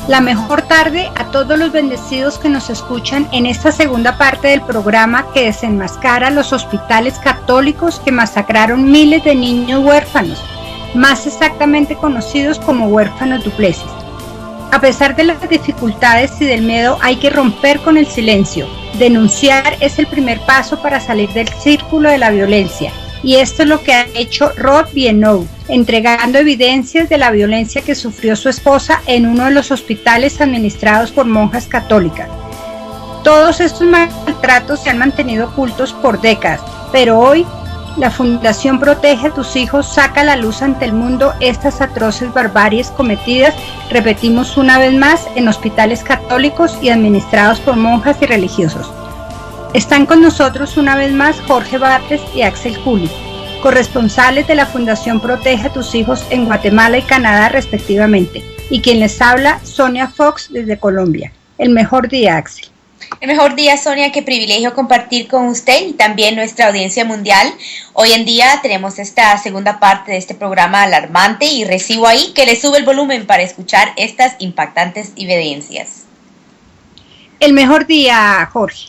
La mejor tarde a todos los bendecidos que nos escuchan en esta segunda parte del programa que desenmascara los hospitales católicos que masacraron miles de niños huérfanos, más exactamente conocidos como huérfanos Duplessis. A pesar de las dificultades y del miedo, hay que romper con el silencio. Denunciar es el primer paso para salir del círculo de la violencia. Y esto es lo que ha hecho Rod Biennou, entregando evidencias de la violencia que sufrió su esposa en uno de los hospitales administrados por monjas católicas. Todos estos maltratos se han mantenido ocultos por décadas, pero hoy la Fundación Protege a tus hijos saca a la luz ante el mundo estas atroces barbaries cometidas, repetimos una vez más, en hospitales católicos y administrados por monjas y religiosos. Están con nosotros una vez más Jorge Batres y Axel Juli, corresponsales de la Fundación Protege a tus hijos en Guatemala y Canadá respectivamente, y quien les habla, Sonia Fox desde Colombia. El mejor día, Axel. El mejor día, Sonia, qué privilegio compartir con usted y también nuestra audiencia mundial. Hoy en día tenemos esta segunda parte de este programa alarmante y recibo ahí que le sube el volumen para escuchar estas impactantes evidencias. El mejor día, Jorge.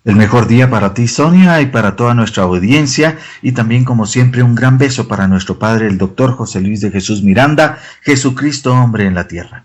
El mejor día para ti, Sonia, y para toda nuestra audiencia, y también, como siempre, un gran beso para nuestro padre, el doctor José Luis de Jesús Miranda, Jesucristo, hombre en la tierra.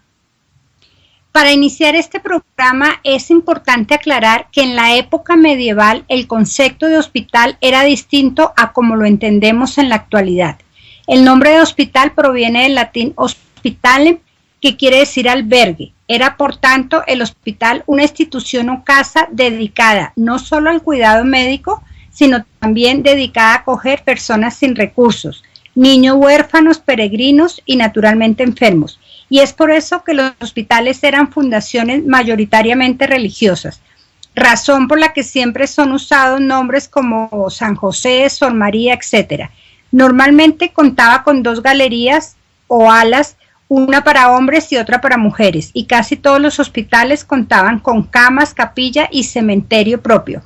Para iniciar este programa es importante aclarar que en la época medieval el concepto de hospital era distinto a como lo entendemos en la actualidad. El nombre de hospital proviene del latín hospitalem, que quiere decir albergue. Era, por tanto, el hospital una institución o casa dedicada no solo al cuidado médico, sino también dedicada a acoger personas sin recursos, niños huérfanos, peregrinos y naturalmente enfermos. Y es por eso que los hospitales eran fundaciones mayoritariamente religiosas, razón por la que siempre son usados nombres como San José, Sor María, etc. Normalmente contaba con 2 galerías o alas, una para hombres y otra para mujeres, y casi todos los hospitales contaban con camas, capilla y cementerio propio.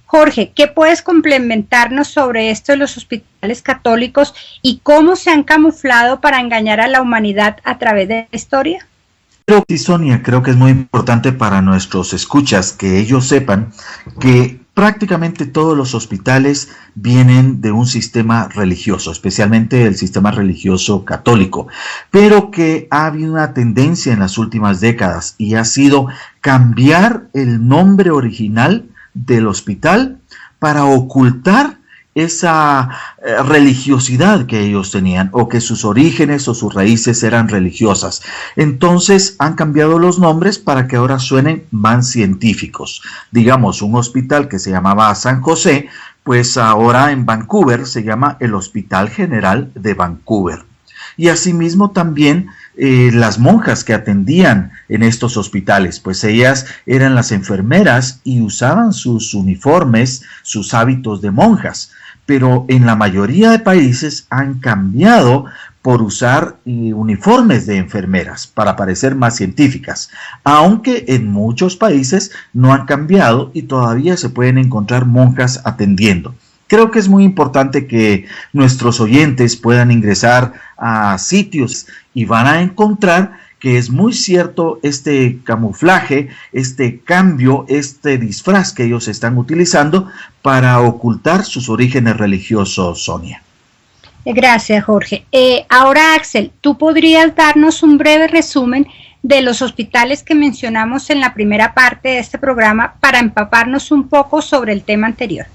Jorge, ¿qué puedes complementarnos sobre esto de los hospitales católicos y cómo se han camuflado para engañar a la humanidad a través de la historia? Sí, Sonia, creo que es muy importante para nuestros escuchas que ellos sepan que prácticamente todos los hospitales vienen de un sistema religioso, especialmente el sistema religioso católico, pero que ha habido una tendencia en las últimas décadas y ha sido cambiar el nombre original del hospital para ocultar esa religiosidad que ellos tenían, o que sus orígenes o sus raíces eran religiosas. Entonces han cambiado los nombres para que ahora suenen más científicos. Digamos, un hospital que se llamaba San José, pues ahora en Vancouver se llama el Hospital General de Vancouver. Y asimismo también las monjas que atendían en estos hospitales, pues ellas eran las enfermeras y usaban sus uniformes, sus hábitos de monjas. Pero en la mayoría de países han cambiado por usar uniformes de enfermeras para parecer más científicas, aunque en muchos países no han cambiado y todavía se pueden encontrar monjas atendiendo. Creo que es muy importante que nuestros oyentes puedan ingresar a sitios y van a encontrar que es muy cierto este camuflaje, este cambio, este disfraz que ellos están utilizando para ocultar sus orígenes religiosos, Sonia. Gracias, Jorge. Ahora, Axel, ¿tú podrías darnos un breve resumen de los hospitales que mencionamos en la primera parte de este programa para empaparnos un poco sobre el tema anterior?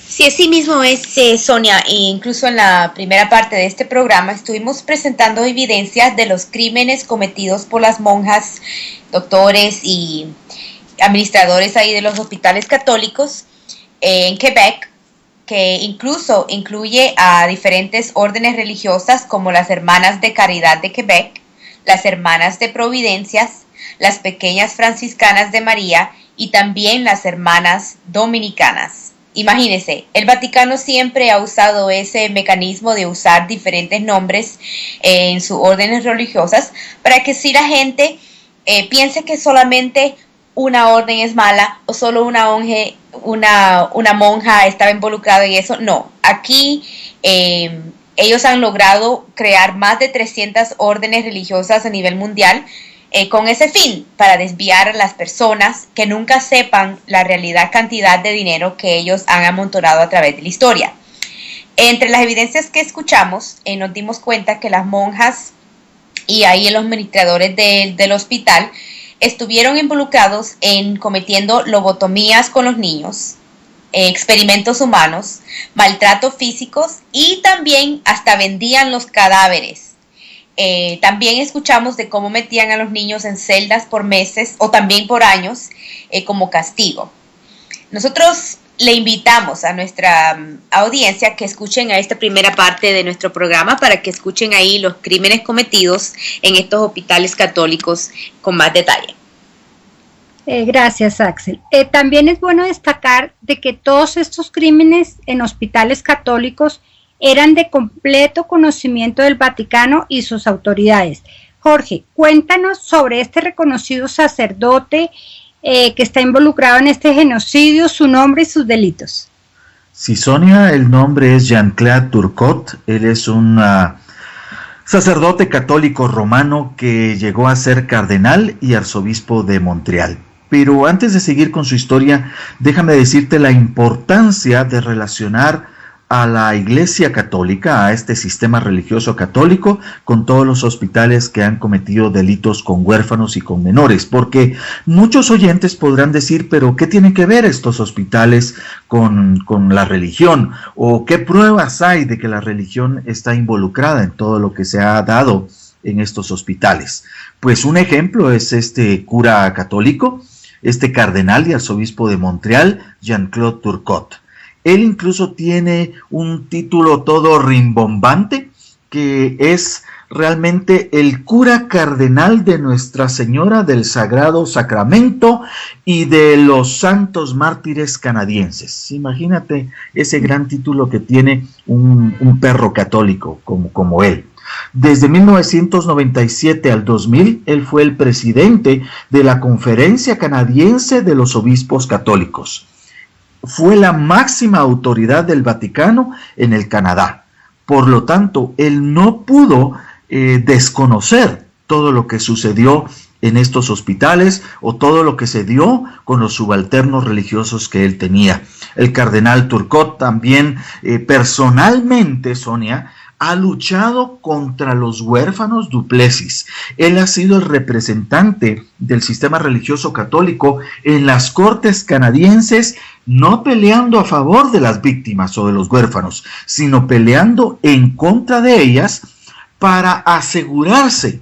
Sí, así mismo es, Sonia. E incluso en la primera parte de este programa estuvimos presentando evidencias de los crímenes cometidos por las monjas, doctores y administradores ahí de los hospitales católicos en Quebec, que incluso incluye a diferentes órdenes religiosas como las Hermanas de Caridad de Quebec, las Hermanas de Providencias, las Pequeñas Franciscanas de María y también las Hermanas Dominicanas. Imagínense, el Vaticano siempre ha usado ese mecanismo de usar diferentes nombres en sus órdenes religiosas para que si la gente piense que solamente una orden es mala o solo una monja estaba involucrada en eso. No, aquí ellos han logrado crear más de 300 órdenes religiosas a nivel mundial con ese fin, para desviar a las personas que nunca sepan la realidad cantidad de dinero que ellos han amontonado a través de la historia. Entre las evidencias que escuchamos, nos dimos cuenta que las monjas y ahí los administradores del hospital estuvieron involucrados en cometiendo lobotomías con los niños, experimentos humanos, maltratos físicos y también hasta vendían los cadáveres. También escuchamos de cómo metían a los niños en celdas por meses o también por años como castigo. Nosotros le invitamos a nuestra audiencia que escuchen a esta primera parte de nuestro programa para que escuchen ahí los crímenes cometidos en estos hospitales católicos con más detalle. Gracias, Axel. También es bueno destacar de que todos estos crímenes en hospitales católicos eran de completo conocimiento del Vaticano y sus autoridades. Jorge, cuéntanos sobre este reconocido sacerdote que está involucrado en este genocidio, su nombre y sus delitos. Sí, Sonia, el nombre es Jean-Claude Turcotte. Él es un sacerdote católico romano que llegó a ser cardenal y arzobispo de Montreal. Pero antes de seguir con su historia, déjame decirte la importancia de relacionar a la Iglesia Católica, a este sistema religioso católico, con todos los hospitales que han cometido delitos con huérfanos y con menores, porque muchos oyentes podrán decir, pero ¿qué tienen que ver estos hospitales con la religión? ¿O qué pruebas hay de que la religión está involucrada en todo lo que se ha dado en estos hospitales? Pues un ejemplo es este cura católico, este cardenal y arzobispo de Montreal, Jean-Claude Turcotte. Él incluso tiene un título todo rimbombante, que es realmente el cura cardenal de Nuestra Señora del Sagrado Sacramento y de los Santos Mártires Canadienses. Imagínate ese gran título que tiene un perro católico como él. Desde 1997 al 2000, él fue el presidente de la Conferencia Canadiense de los Obispos Católicos. Fue la máxima autoridad del Vaticano en el Canadá. Por lo tanto, él no pudo desconocer todo lo que sucedió en estos hospitales o todo lo que se dio con los subalternos religiosos que él tenía. El cardenal Turcotte también personalmente, Sonia, ha luchado contra los huérfanos Duplessis. Él ha sido el representante del sistema religioso católico en las cortes canadienses, no peleando a favor de las víctimas o de los huérfanos, sino peleando en contra de ellas para asegurarse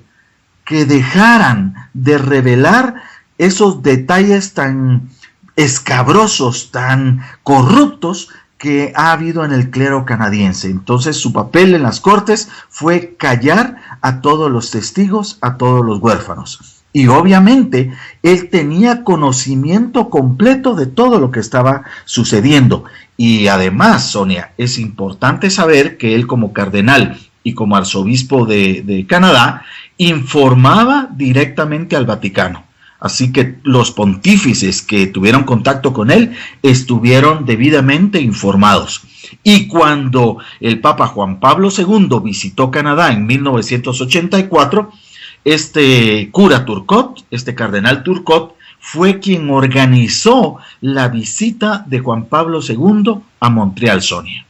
que dejaran de revelar esos detalles tan escabrosos, tan corruptos que ha habido en el clero canadiense. Entonces su papel en las cortes fue callar a todos los testigos, a todos los huérfanos. Y obviamente él tenía conocimiento completo de todo lo que estaba sucediendo. Y además, Sonia, es importante saber que él como cardenal y como arzobispo de Canadá informaba directamente al Vaticano. Así que los pontífices que tuvieron contacto con él estuvieron debidamente informados. Y cuando el Papa Juan Pablo II visitó Canadá en 1984, este cura Turcotte, este cardenal Turcotte, fue quien organizó la visita de Juan Pablo II a Montreal, Sonia.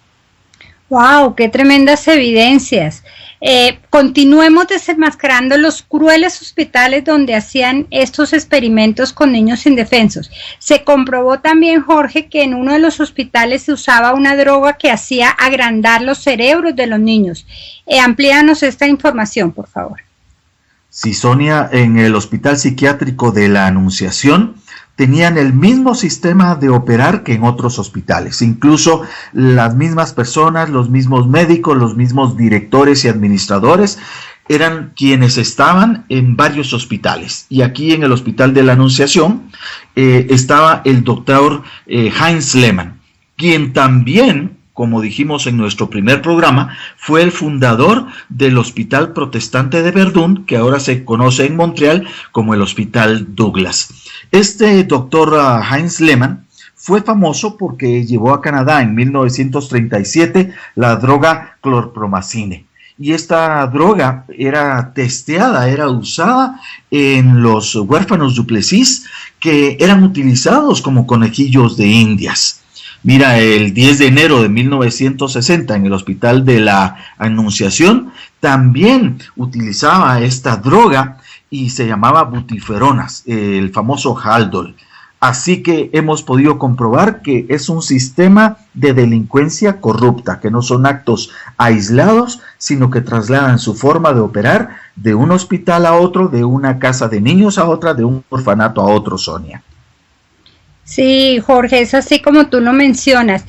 ¡Wow! ¡Qué tremendas evidencias! Continuemos desenmascarando los crueles hospitales donde hacían estos experimentos con niños indefensos. Se comprobó también, Jorge, que en uno de los hospitales se usaba una droga que hacía agrandar los cerebros de los niños. Amplíanos esta información, por favor. Sí, Sonia, en el Hospital Psiquiátrico de la Anunciación tenían el mismo sistema de operar que en otros hospitales. Incluso las mismas personas, los mismos médicos, los mismos directores y administradores eran quienes estaban en varios hospitales. Y aquí en el Hospital de la Anunciación estaba el doctor Heinz Lehmann, quien también, como dijimos en nuestro primer programa, fue el fundador del Hospital Protestante de Verdun, que ahora se conoce en Montreal como el Hospital Douglas. Este doctor Heinz Lehmann fue famoso porque llevó a Canadá en 1937 la droga clorpromazine. Y esta droga era testeada, era usada en los huérfanos Duplessis que eran utilizados como conejillos de indias. Mira, el 10 de enero de 1960 en el Hospital de la Anunciación también utilizaba esta droga y se llamaba butiferonas, el famoso Haldol. Así que hemos podido comprobar que es un sistema de delincuencia corrupta, que no son actos aislados, sino que trasladan su forma de operar de un hospital a otro, de una casa de niños a otra, de un orfanato a otro, Sonia. Sí, Jorge, es así como tú lo mencionas,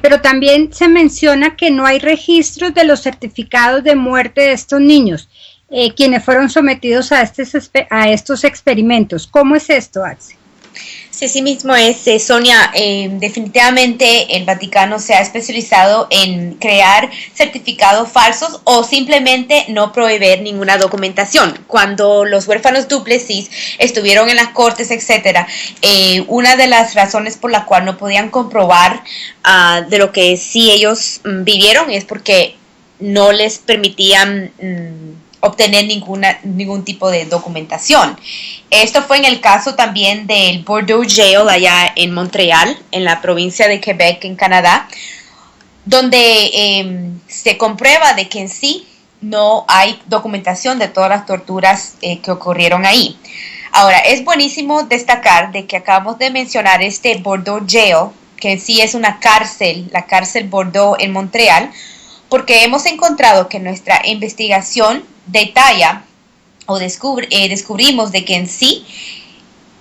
pero también se menciona que no hay registros de los certificados de muerte de estos niños, quienes fueron sometidos a estos experimentos. ¿Cómo es esto, Axel? Sí, sí mismo es, Sonia. Definitivamente el Vaticano se ha especializado en crear certificados falsos o simplemente no proveer ninguna documentación. Cuando los huérfanos Duplessis estuvieron en las cortes, etcétera, una de las razones por la cual no podían comprobar de lo que sí ellos vivieron es porque no les permitían obtener ningún tipo de documentación. Esto fue en el caso también del Bordeaux Jail allá en Montreal, en la provincia de Quebec, en Canadá, donde se comprueba de que en sí no hay documentación de todas las torturas que ocurrieron ahí. Ahora, es buenísimo destacar de que acabamos de mencionar este Bordeaux Jail, que en sí es una cárcel, la cárcel Bordeaux en Montreal, porque hemos encontrado que nuestra investigación detalla o descubrimos de que en sí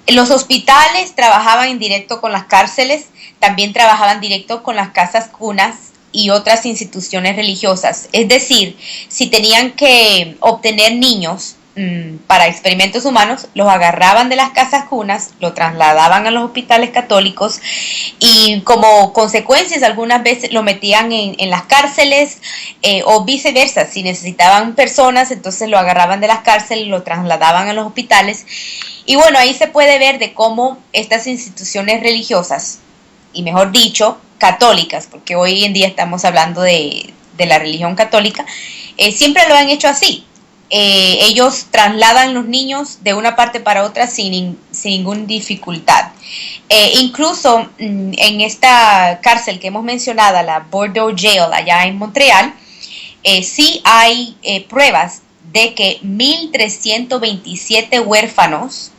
los hospitales trabajaban en directo con las cárceles, también trabajaban directo con las casas cunas y otras instituciones religiosas. Es decir, si tenían que obtener niños para experimentos humanos, los agarraban de las casas cunas, lo trasladaban a los hospitales católicos y como consecuencias algunas veces lo metían en las cárceles o viceversa. Si necesitaban personas, entonces lo agarraban de las cárceles y lo trasladaban a los hospitales. Y bueno, ahí se puede ver de cómo estas instituciones religiosas, y mejor dicho, católicas, porque hoy en día estamos hablando de la religión católica, siempre lo han hecho así. Ellos trasladan los niños de una parte para otra sin ninguna dificultad. Incluso en esta cárcel que hemos mencionado, la Bordeaux Jail allá en Montreal, sí hay pruebas de que 1,327 huérfanos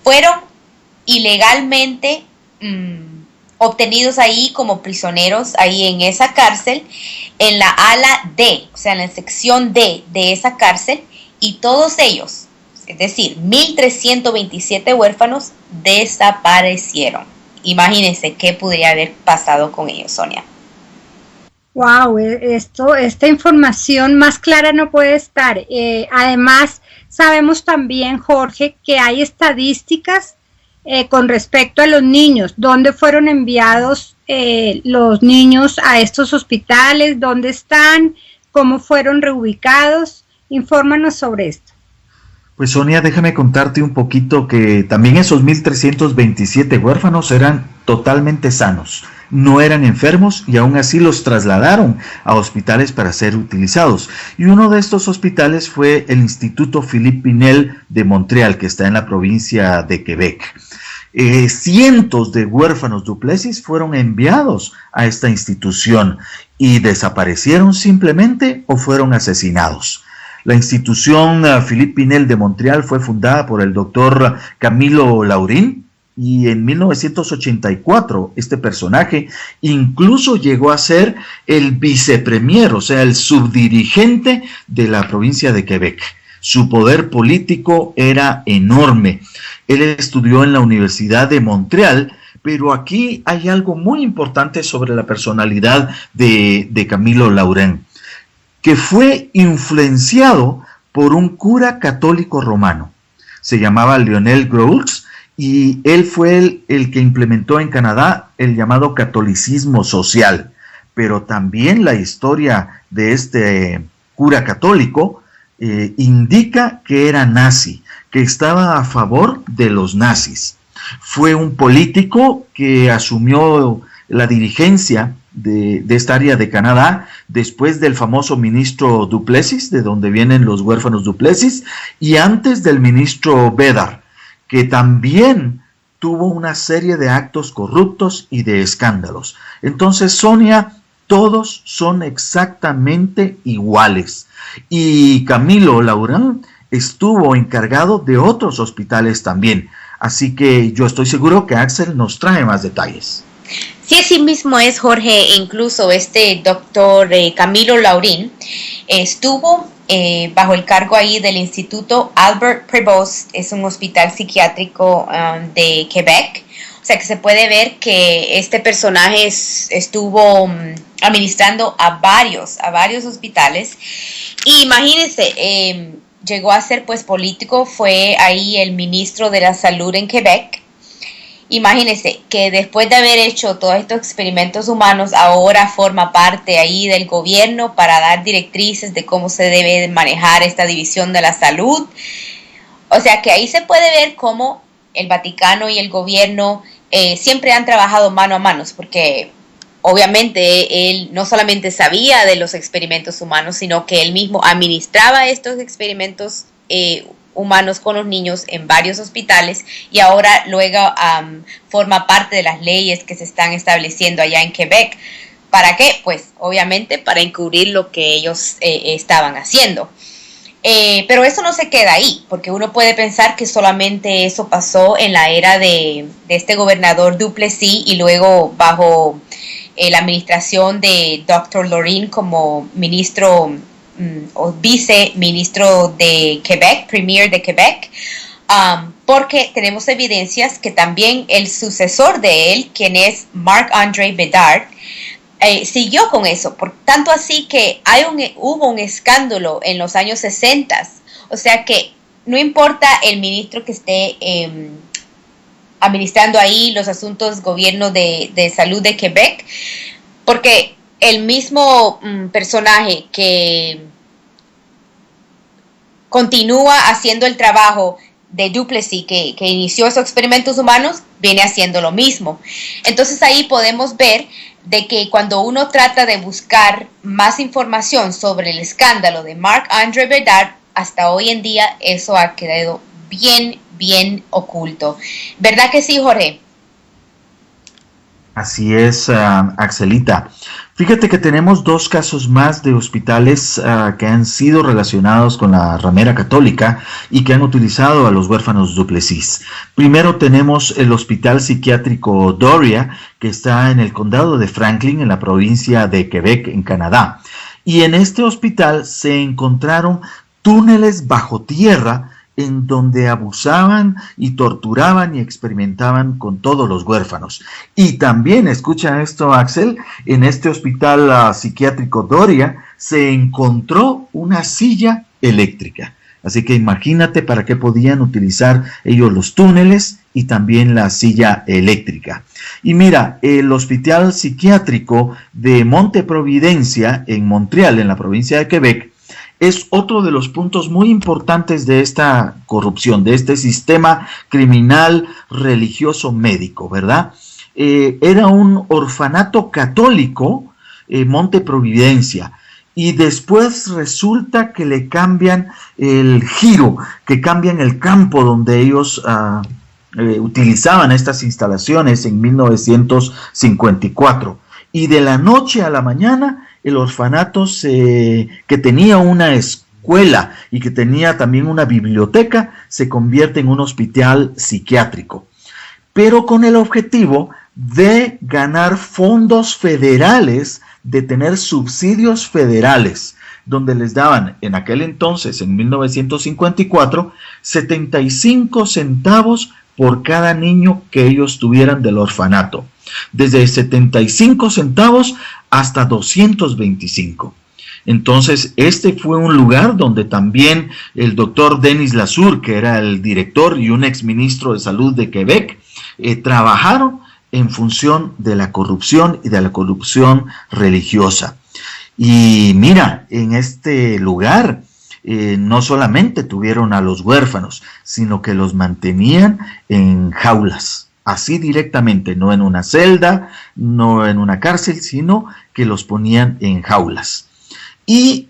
fueron ilegalmente obtenidos ahí como prisioneros, ahí en esa cárcel, en la ala D, o sea, en la sección D de esa cárcel, y todos ellos, es decir, 1,327 huérfanos, desaparecieron. Imagínense qué podría haber pasado con ellos, Sonia. Wow, esta información más clara no puede estar. Además, sabemos también, Jorge, que hay estadísticas con respecto a los niños, dónde fueron enviados los niños a estos hospitales, dónde están, cómo fueron reubicados. Infórmanos sobre esto. Pues Sonia, déjame contarte un poquito que también esos 1,327 huérfanos eran totalmente sanos, no eran enfermos y aún así los trasladaron a hospitales para ser utilizados. Y uno de estos hospitales fue el Instituto Philippe Pinel de Montreal, que está en la provincia de Quebec. Cientos de huérfanos du Plessis fueron enviados a esta institución y desaparecieron simplemente o fueron asesinados. La institución Philippe Pinel de Montreal fue fundada por el doctor Camilo Laurin y en 1984 este personaje incluso llegó a ser el vicepremier, o sea, el subdirigente de la provincia de Quebec. Su poder político era enorme. Él estudió en la Universidad de Montreal, pero aquí hay algo muy importante sobre la personalidad de Camilo Laurin, que fue influenciado por un cura católico romano. Se llamaba Lionel Groulx y él fue el que implementó en Canadá el llamado catolicismo social. Pero también la historia de este cura católico indica que era nazi, que estaba a favor de los nazis. Fue un político que asumió la dirigencia de esta área de Canadá después del famoso ministro du Plessis, de donde vienen los huérfanos du Plessis, y antes del ministro Bédard, que también tuvo una serie de actos corruptos y de escándalos. Entonces, Sonia, todos son exactamente iguales. Y Camilo Laurin estuvo encargado de otros hospitales también. Así que yo estoy seguro que Axel nos trae más detalles. Sí, así mismo es, Jorge. Incluso este doctor Camilo Laurin estuvo bajo el cargo ahí del Instituto Albert Prévost. Es un hospital psiquiátrico de Quebec. O sea que se puede ver que este personaje estuvo administrando a varios hospitales. Y imagínense, llegó a ser pues político, fue ahí el ministro de la salud en Quebec. Imagínense que después de haber hecho todos estos experimentos humanos, ahora forma parte ahí del gobierno para dar directrices de cómo se debe manejar esta división de la salud. O sea que ahí se puede ver cómo el Vaticano y el gobierno siempre han trabajado mano a mano, porque obviamente él no solamente sabía de los experimentos humanos, sino que él mismo administraba estos experimentos humanos con los niños en varios hospitales y ahora luego forma parte de las leyes que se están estableciendo allá en Quebec. ¿Para qué? Pues obviamente para encubrir lo que ellos estaban haciendo. Pero eso no se queda ahí, porque uno puede pensar que solamente eso pasó en la era de este gobernador du Plessis y luego bajo la administración de Dr. Laurin como ministro o viceministro de Quebec, premier de Quebec, porque tenemos evidencias que también el sucesor de él, quien es Marc-André Bédard, siguió con eso, por tanto así que hubo un escándalo en los años 60, o sea que no importa el ministro que esté administrando ahí los asuntos gobierno de salud de Quebec, porque el mismo personaje que continúa haciendo el trabajo de du Plessis, que inició esos experimentos humanos, viene haciendo lo mismo. Entonces ahí podemos ver de que cuando uno trata de buscar más información sobre el escándalo de Marc-André Bédard, hasta hoy en día eso ha quedado bien oculto. ¿Verdad que sí, Jorge? Así es, Axelita. Fíjate que tenemos dos casos más de hospitales que han sido relacionados con la ramera católica y que han utilizado a los huérfanos du Plessis. Primero tenemos el Hospital Psiquiátrico Doria, que está en el condado de Franklin, en la provincia de Quebec, en Canadá. Y en este hospital se encontraron túneles bajo tierra en donde abusaban y torturaban y experimentaban con todos los huérfanos. Y también, escucha esto, Axel, en este hospital psiquiátrico Doria se encontró una silla eléctrica. Así que imagínate para qué podían utilizar ellos los túneles y también la silla eléctrica. Y mira, el hospital psiquiátrico de Monte Providencia en Montreal, en la provincia de Quebec, es otro de los puntos muy importantes de esta corrupción, de este sistema criminal religioso médico, ¿verdad? Era un orfanato católico, Monte Providencia, y después resulta que le cambian el giro, que cambian el campo donde ellos utilizaban estas instalaciones en 1954. Y de la noche a la mañana, el orfanato que tenía una escuela y que tenía también una biblioteca, se convierte en un hospital psiquiátrico, pero con el objetivo de ganar fondos federales, de tener subsidios federales, donde les daban en aquel entonces, en 1954, 75 centavos por cada niño que ellos tuvieran del orfanato, desde 75 centavos hasta 225. Entonces, este fue un lugar donde también el doctor Denis Lasur, que era el director y un exministro de salud de Quebec, trabajaron en función de la corrupción y de la corrupción religiosa. Y mira, en este lugar no solamente tuvieron a los huérfanos, sino que los mantenían en jaulas, así directamente, no en una celda, no en una cárcel, sino que los ponían en jaulas. Y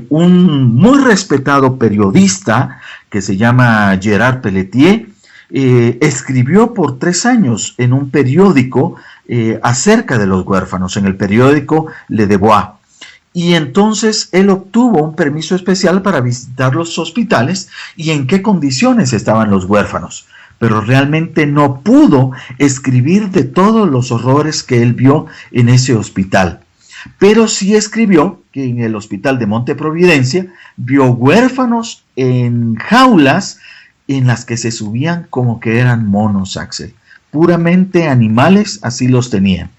un muy respetado periodista que se llama Gerard Pelletier escribió por 3 años en un periódico acerca de los huérfanos, en el periódico Le Devoir. Y entonces él obtuvo un permiso especial para visitar los hospitales y en qué condiciones estaban los huérfanos. Pero realmente no pudo escribir de todos los horrores que él vio en ese hospital. Pero sí escribió que en el hospital de Monte Providencia vio huérfanos en jaulas en las que se subían como que eran monos, Axel. Puramente animales, así los tenían.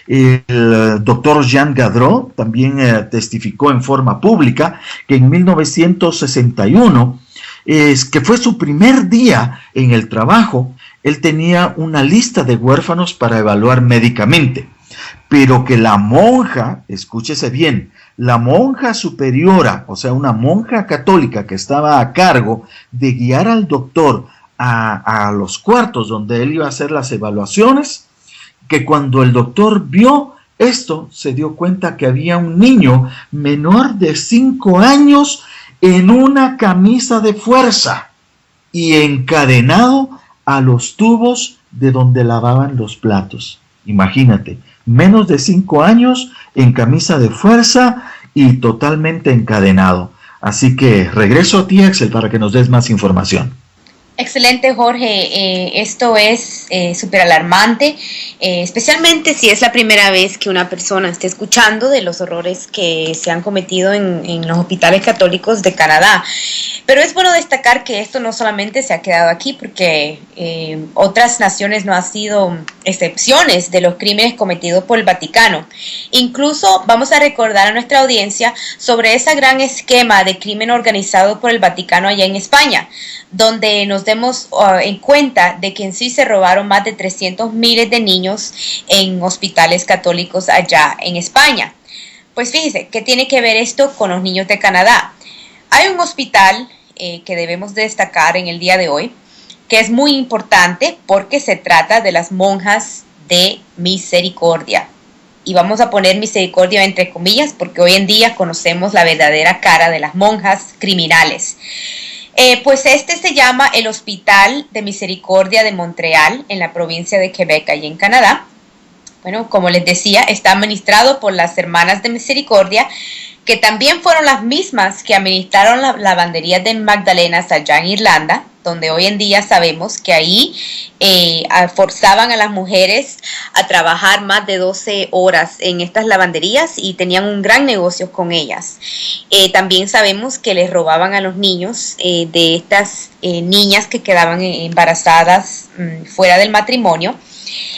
El doctor Jean Gadreau también testificó en forma pública que en 1961, que fue su primer día en el trabajo, él tenía una lista de huérfanos para evaluar médicamente, pero que la monja, escúchese bien, la monja superiora, o sea, una monja católica que estaba a cargo de guiar al doctor a los cuartos donde él iba a hacer las evaluaciones, que cuando el doctor vio esto, se dio cuenta que había un niño menor de 5 años en una camisa de fuerza y encadenado a los tubos de donde lavaban los platos. Imagínate, menos de 5 años en camisa de fuerza y totalmente encadenado. Así que regreso a ti, Axel, para que nos des más información. Excelente, Jorge. Esto es súper alarmante, especialmente si es la primera vez que una persona esté escuchando de los horrores que se han cometido en los hospitales católicos de Canadá. Pero es bueno destacar que esto no solamente se ha quedado aquí, porque otras naciones no han sido excepciones de los crímenes cometidos por el Vaticano. Incluso vamos a recordar a nuestra audiencia sobre ese gran esquema de crimen organizado por el Vaticano allá en España, donde nos demos en cuenta de que en sí se robaron más de 300 miles de niños en hospitales católicos allá en España. Pues fíjese, ¿qué tiene que ver esto con los niños de Canadá? Hay un hospital que debemos destacar en el día de hoy, que es muy importante porque se trata de las monjas de misericordia. Y vamos a poner misericordia entre comillas porque hoy en día conocemos la verdadera cara de las monjas criminales. Pues este se llama el Hospital de Misericordia de Montreal, en la provincia de Quebec, allí en Canadá. Bueno, como les decía, está administrado por las Hermanas de Misericordia, que también fueron las mismas que administraron la lavandería de Magdalenas allá en Irlanda, donde hoy en día sabemos que ahí forzaban a las mujeres a trabajar más de 12 horas en estas lavanderías y tenían un gran negocio con ellas. También sabemos que les robaban a los niños de estas niñas que quedaban embarazadas fuera del matrimonio.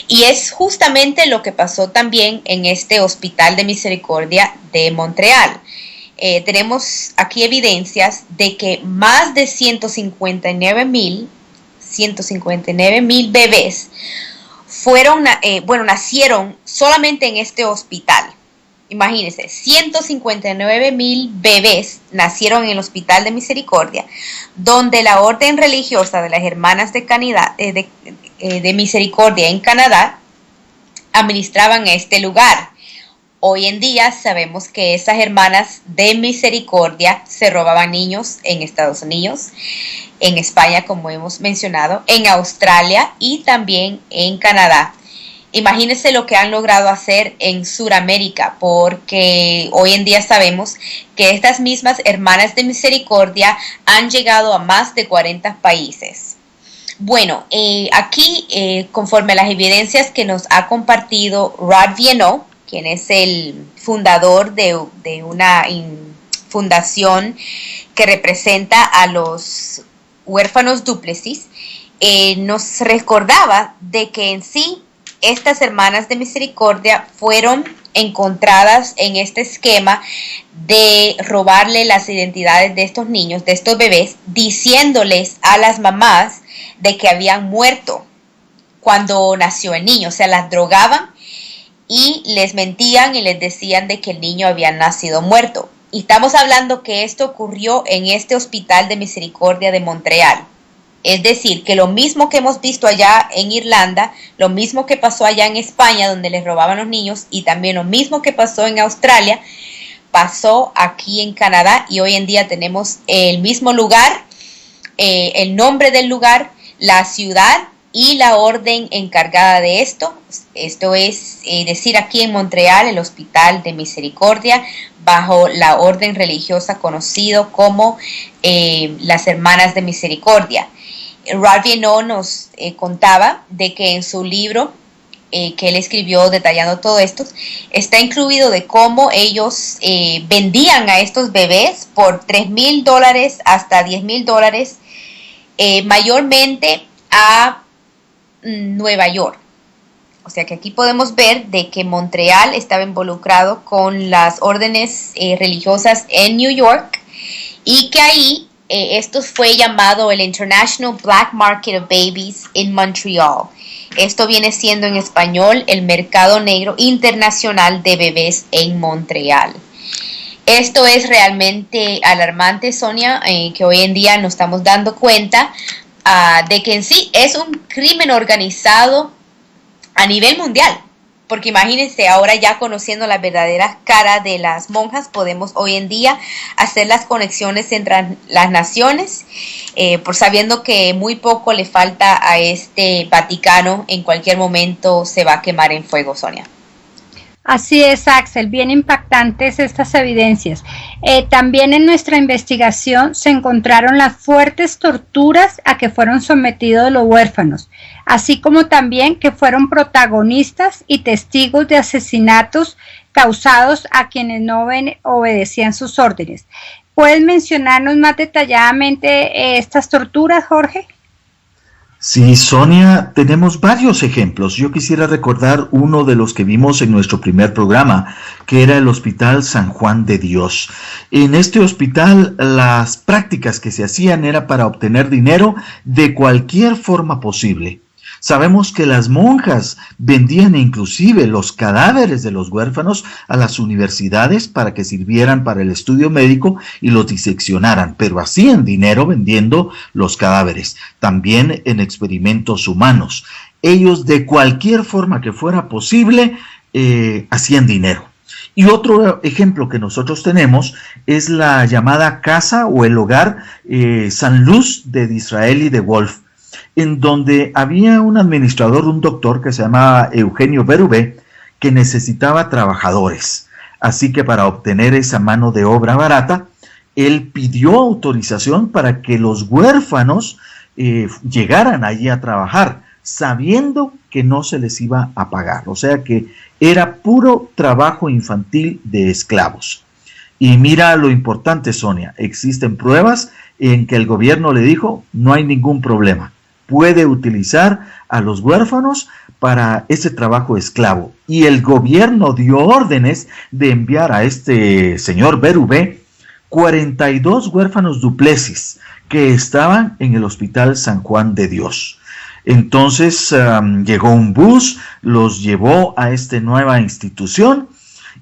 Y es justamente lo que pasó también en este Hospital de Misericordia de Montreal. Tenemos aquí evidencias de que más de 159,000 bebés nacieron solamente en este hospital. Imagínense, 159,000 bebés nacieron en el Hospital de Misericordia, donde la orden religiosa de las Hermanas de Misericordia en Canadá administraban este lugar. Hoy en día sabemos que esas hermanas de misericordia se robaban niños en Estados Unidos, en España, como hemos mencionado, en Australia y también en Canadá. Imagínense lo que han logrado hacer en Sudamérica, porque hoy en día sabemos que estas mismas hermanas de misericordia han llegado a más de 40 países. Bueno, aquí, conforme a las evidencias que nos ha compartido Rod Vienneau, quien es el fundador de una fundación que representa a los huérfanos Duplessis, nos recordaba de que en sí estas hermanas de misericordia fueron encontradas en este esquema de robarle las identidades de estos niños, de estos bebés, diciéndoles a las mamás de que habían muerto cuando nació el niño. O sea, las drogaban y les mentían y les decían de que el niño había nacido muerto. Y estamos hablando que esto ocurrió en este Hospital de Misericordia de Montreal. Es decir, que lo mismo que hemos visto allá en Irlanda, lo mismo que pasó allá en España, donde les robaban los niños, y también lo mismo que pasó en Australia, pasó aquí en Canadá, y hoy en día tenemos el mismo lugar, el nombre del lugar, la ciudad y la orden encargada de esto. Esto es decir, aquí en Montreal, el Hospital de Misericordia, bajo la orden religiosa conocido como las Hermanas de Misericordia. Rod Vienneau nos contaba de que en su libro que él escribió detallando todo esto, está incluido de cómo ellos vendían a estos bebés por $3,000 hasta $10,000, mayormente a Nueva York. O sea que aquí podemos ver de que Montreal estaba involucrado con las órdenes religiosas en New York, y que ahí esto fue llamado el International Black Market of Babies in Montreal. Esto viene siendo en español el mercado negro internacional de bebés en Montreal. Esto es realmente alarmante, Sonia, que hoy en día nos estamos dando cuenta de que en sí es un crimen organizado a nivel mundial. Porque imagínense, ahora ya conociendo la verdadera cara de las monjas, podemos hoy en día hacer las conexiones entre las naciones, por sabiendo que muy poco le falta a este Vaticano, en cualquier momento se va a quemar en fuego, Sonia. Así es, Axel, bien impactantes estas evidencias. También en nuestra investigación se encontraron las fuertes torturas a que fueron sometidos los huérfanos, así como también que fueron protagonistas y testigos de asesinatos causados a quienes no obedecían sus órdenes. ¿Puedes mencionarnos más detalladamente estas torturas, Jorge? Sí, Sonia, tenemos varios ejemplos. Yo quisiera recordar uno de los que vimos en nuestro primer programa, que era el Hospital San Juan de Dios. En este hospital, las prácticas que se hacían era para obtener dinero de cualquier forma posible. Sabemos que las monjas vendían inclusive los cadáveres de los huérfanos a las universidades para que sirvieran para el estudio médico y los diseccionaran, pero hacían dinero vendiendo los cadáveres, también en experimentos humanos. Ellos, de cualquier forma que fuera posible, hacían dinero. Y otro ejemplo que nosotros tenemos es la llamada casa o el hogar San Luz de Disraeli de Wolf, en donde había un administrador, un doctor que se llamaba Eugenio Berube, que necesitaba trabajadores. Así que para obtener esa mano de obra barata, él pidió autorización para que los huérfanos llegaran allí a trabajar, sabiendo que no se les iba a pagar. O sea que era puro trabajo infantil de esclavos. Y mira lo importante, Sonia, existen pruebas en que el gobierno le dijo, no hay ningún problema. Puede utilizar a los huérfanos para ese trabajo esclavo. Y el gobierno dio órdenes de enviar a este señor Berube 42 huérfanos Duplessis que estaban en el Hospital San Juan de Dios. Entonces llegó un bus, los llevó a esta nueva institución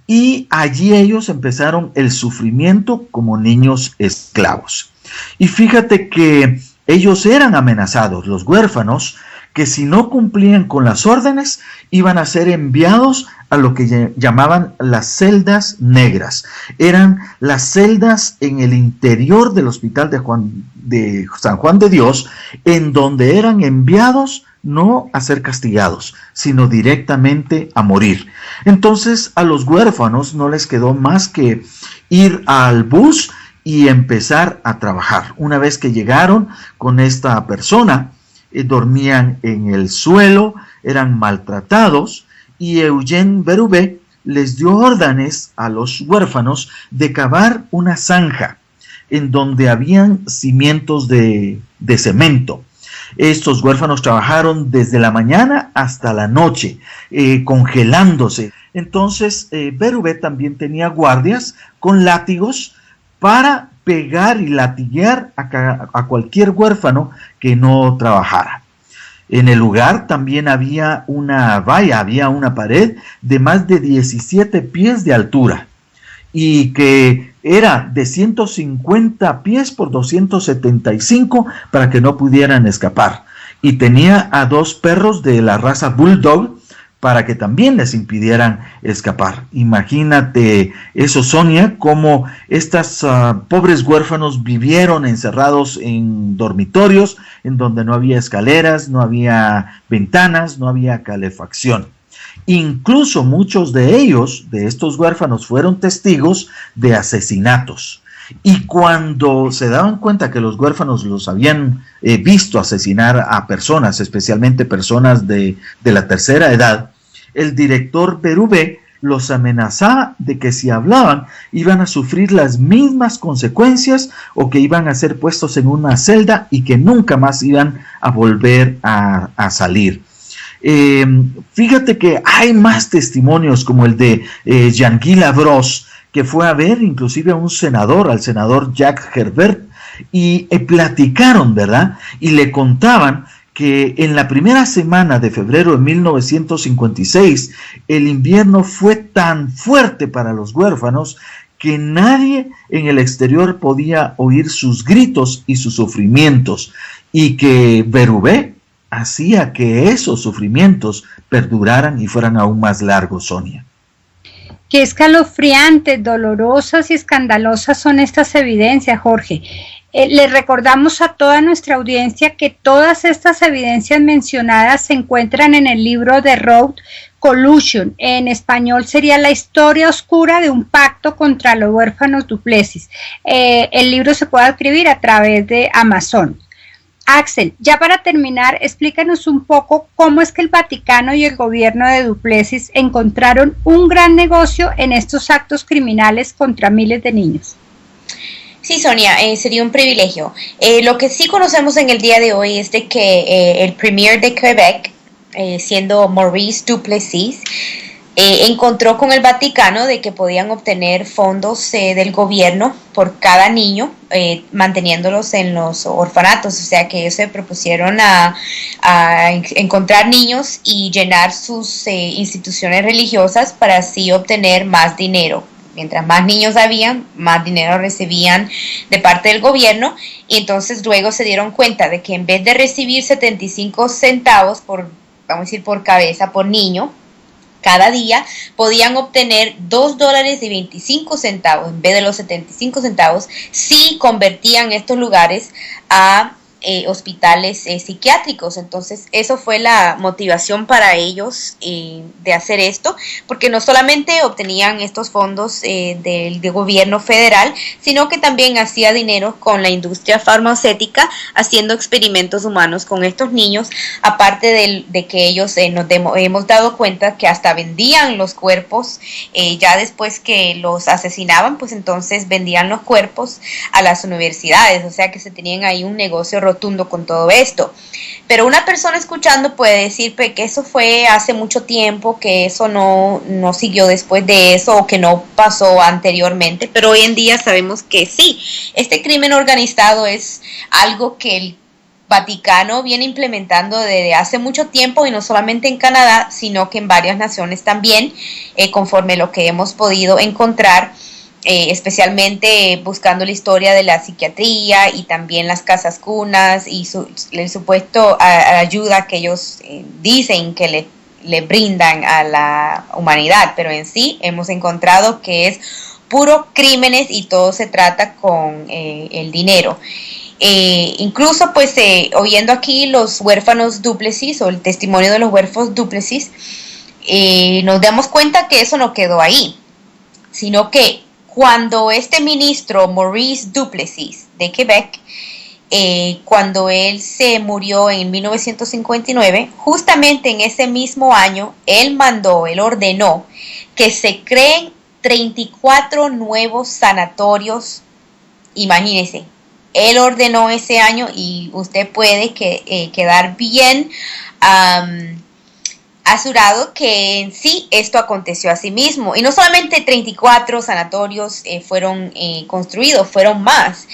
y allí ellos empezaron el sufrimiento como niños esclavos. Y fíjate que ellos eran amenazados, los huérfanos, que si no cumplían con las órdenes, iban a ser enviados a lo que llamaban las celdas negras. Eran las celdas en el interior del hospital de San Juan de Dios, en donde eran enviados no a ser castigados, sino directamente a morir. Entonces a los huérfanos no les quedó más que ir al bus y empezar a trabajar. Una vez que llegaron con esta persona, dormían en el suelo, eran maltratados, y Eugene Berube les dio órdenes a los huérfanos de cavar una zanja en donde habían cimientos de cemento. Estos huérfanos trabajaron desde la mañana hasta la noche, congelándose. Entonces Berube también tenía guardias con látigos para pegar y latiguear a cualquier huérfano que no trabajara. En el lugar también había una valla, había una pared de más de 17 pies de altura y que era de 150 pies por 275 para que no pudieran escapar. Y tenía a 2 perros de la raza Bulldog para que también les impidieran escapar. Imagínate eso, Sonia, cómo estos pobres huérfanos vivieron encerrados en dormitorios en donde no había escaleras, no había ventanas, no había calefacción. Incluso muchos de ellos, de estos huérfanos, fueron testigos de asesinatos. Y cuando se daban cuenta que los huérfanos los habían visto asesinar a personas, especialmente personas de la tercera edad, el director Berube los amenazaba de que si hablaban iban a sufrir las mismas consecuencias o que iban a ser puestos en una celda y que nunca más iban a volver a salir. Fíjate que hay más testimonios como el de Jean-Guy Labrosse, que fue a ver inclusive a un senador, al senador Jacques Herbert, y platicaron, ¿verdad? Y le contaban que en la primera semana de febrero de 1956 el invierno fue tan fuerte para los huérfanos que nadie en el exterior podía oír sus gritos y sus sufrimientos, y que Berube hacía que esos sufrimientos perduraran y fueran aún más largos, Sonia. Qué escalofriantes, dolorosas y escandalosas son estas evidencias, Jorge. Les recordamos a toda nuestra audiencia que todas estas evidencias mencionadas se encuentran en el libro de Road Collusion. En español sería La historia oscura de un pacto contra los huérfanos du Plessis. El libro se puede adquirir a través de Amazon. Axel, ya para terminar, explícanos un poco cómo es que el Vaticano y el gobierno de du Plessis encontraron un gran negocio en estos actos criminales contra miles de niños. Sí, Sonia, sería un privilegio. Lo que sí conocemos en el día de hoy es de que el premier de Quebec, siendo Maurice Duplessis, encontró con el Vaticano de que podían obtener fondos del gobierno por cada niño, manteniéndolos en los orfanatos. O sea que ellos se propusieron a encontrar niños y llenar sus instituciones religiosas para así obtener más dinero. Mientras más niños habían, más dinero recibían de parte del gobierno, y entonces luego se dieron cuenta de que en vez de recibir 75 centavos por, vamos a decir, por cabeza, por niño, cada día podían obtener $2.25 en vez de los 75 centavos si convertían estos lugares a hospitales psiquiátricos. Entonces eso fue la motivación para ellos de hacer esto, porque no solamente obtenían estos fondos del gobierno federal, sino que también hacía dinero con la industria farmacéutica haciendo experimentos humanos con estos niños, aparte de que ellos hemos dado cuenta que hasta vendían los cuerpos, ya después que los asesinaban, pues entonces vendían los cuerpos a las universidades. O sea que se tenían ahí un negocio rotundo con todo esto. Pero una persona escuchando puede decir que eso fue hace mucho tiempo, que eso no siguió después de eso, o que no pasó anteriormente, pero hoy en día sabemos que sí, este crimen organizado es algo que Vaticano viene implementando desde hace mucho tiempo, y no solamente en Canadá, sino que en varias naciones también, conforme lo que hemos podido encontrar, especialmente buscando la historia de la psiquiatría y también las casas cunas y el supuesto ayuda que ellos dicen que le brindan a la humanidad, pero en sí hemos encontrado que es puro crímenes y todo se trata con el dinero. Incluso pues oyendo aquí los huérfanos Duplessis o el testimonio de los huérfanos Duplessis, nos damos cuenta que eso no quedó ahí, sino que cuando este ministro Maurice Duplessis de Quebec, cuando él se murió en 1959, justamente en ese mismo año, él ordenó que se creen 34 nuevos sanatorios. Imagínense, él ordenó ese año y usted puede quedar bien asegurado que en sí esto aconteció a sí mismo. Y no solamente 34 sanatorios fueron construidos, fueron más,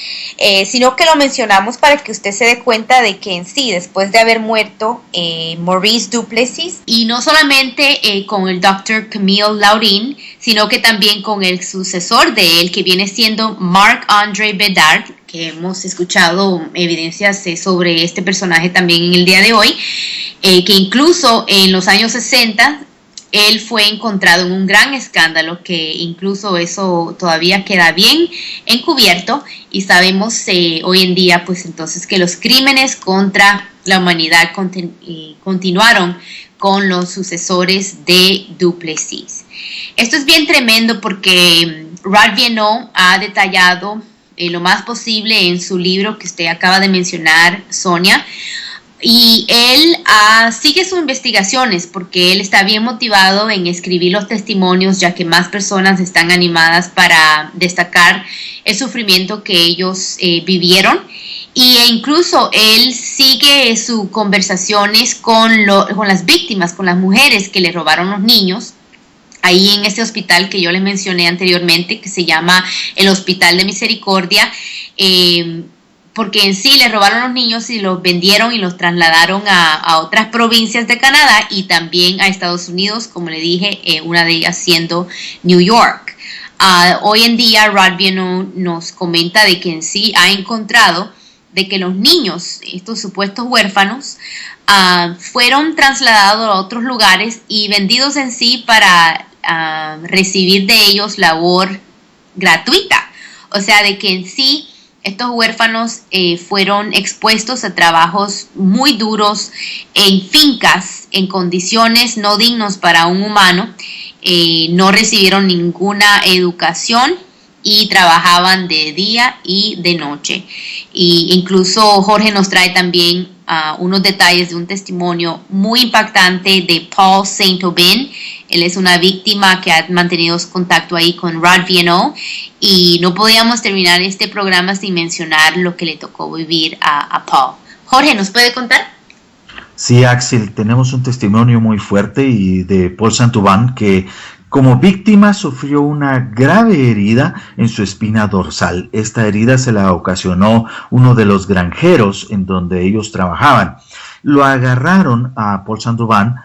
sino que lo mencionamos para que usted se dé cuenta de que en sí, después de haber muerto Maurice Duplessis, y no solamente con el Dr. Camille Laudin, sino que también con el sucesor de él, que viene siendo Marc-André Bedard, que hemos escuchado evidencias sobre este personaje también en el día de hoy, que incluso en los años 60 él fue encontrado en un gran escándalo, que incluso eso todavía queda bien encubierto, y sabemos hoy en día pues entonces que los crímenes contra la humanidad continuaron con los sucesores de Duplessis. Esto es bien tremendo porque Rod Viennot ha detallado lo más posible en su libro que usted acaba de mencionar, Sonia, y él sigue sus investigaciones porque él está bien motivado en escribir los testimonios, ya que más personas están animadas para destacar el sufrimiento que ellos vivieron, e incluso él sigue sus conversaciones con las víctimas, con las mujeres que le robaron los niños, ahí en ese hospital que yo les mencioné anteriormente, que se llama el Hospital de Misericordia, porque en sí les robaron los niños y los vendieron y los trasladaron a otras provincias de Canadá y también a Estados Unidos, como le dije, una de ellas siendo New York. Hoy en día Rod Viennot nos comenta de que en sí ha encontrado de que los niños, estos supuestos huérfanos, fueron trasladados a otros lugares y vendidos en sí para recibir de ellos labor gratuita. O sea, de que en sí estos huérfanos fueron expuestos a trabajos muy duros en fincas, en condiciones no dignas para un humano, no recibieron ninguna educación y trabajaban de día y de noche. Y incluso Jorge nos trae también unos detalles de un testimonio muy impactante de Paul Saint-Aubin. Él es una víctima que ha mantenido contacto ahí con Rod Viennot, y no podíamos terminar este programa sin mencionar lo que le tocó vivir a Paul. Jorge, ¿nos puede contar? Sí, Axel, tenemos un testimonio muy fuerte y de Paul Saint-Aubin, que como víctima sufrió una grave herida en su espina dorsal. Esta herida se la ocasionó uno de los granjeros en donde ellos trabajaban. Lo agarraron a Paul Saint-Aubin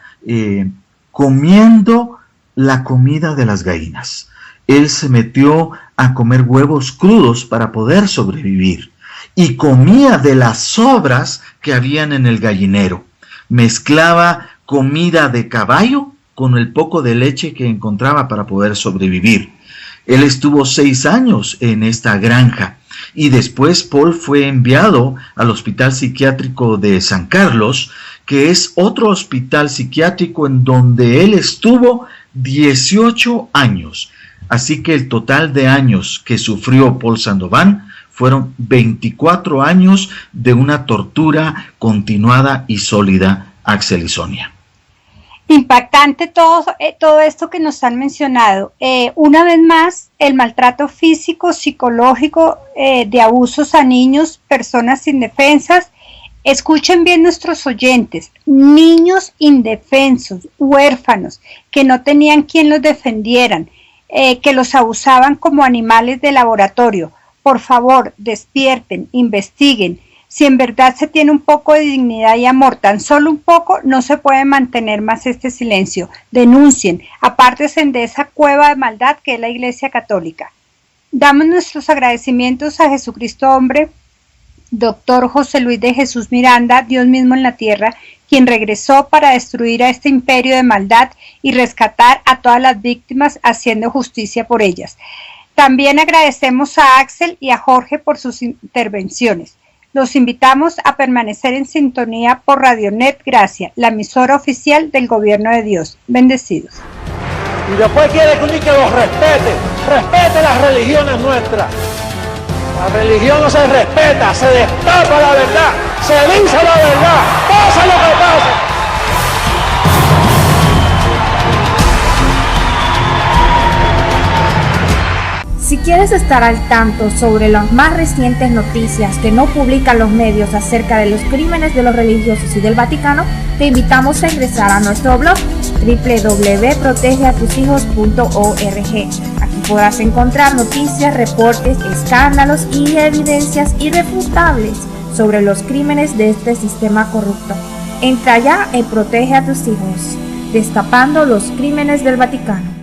comiendo la comida de las gallinas. Él se metió a comer huevos crudos para poder sobrevivir y comía de las sobras que habían en el gallinero. Mezclaba comida de caballo con el poco de leche que encontraba para poder sobrevivir. Él estuvo 6 años en esta granja y después Paul fue enviado al Hospital Psiquiátrico de San Carlos, que es otro hospital psiquiátrico en donde él estuvo 18 años. Así que el total de años que sufrió Paul Saint-Aubin fueron 24 años de una tortura continuada y sólida, Axel y Sonia. Impactante todo esto que nos han mencionado. Una vez más, el maltrato físico, psicológico, de abusos a niños, personas indefensas. Escuchen bien nuestros oyentes, niños indefensos, huérfanos, que no tenían quien los defendieran, que los abusaban como animales de laboratorio. Por favor, despierten, investiguen. Si en verdad se tiene un poco de dignidad y amor, tan solo un poco, no se puede mantener más este silencio. Denuncien, apártense de esa cueva de maldad que es la Iglesia Católica. Damos nuestros agradecimientos a Jesucristo hombre, Dr. José Luis de Jesús Miranda, Dios mismo en la tierra, quien regresó para destruir a este imperio de maldad y rescatar a todas las víctimas haciendo justicia por ellas. También agradecemos a Axel y a Jorge por sus intervenciones. Los invitamos a permanecer en sintonía por Radionet Gracia, la emisora oficial del Gobierno de Dios. Bendecidos. Y después quiere que uno que los respete las religiones nuestras. La religión no se respeta, se destapa la verdad, se dice la verdad, pasa lo que pasa. Si quieres estar al tanto sobre las más recientes noticias que no publican los medios acerca de los crímenes de los religiosos y del Vaticano, te invitamos a ingresar a nuestro blog www.protegeatushijos.org. Aquí podrás encontrar noticias, reportes, escándalos y evidencias irrefutables sobre los crímenes de este sistema corrupto. Entra ya en Protege a tus hijos, destapando los crímenes del Vaticano.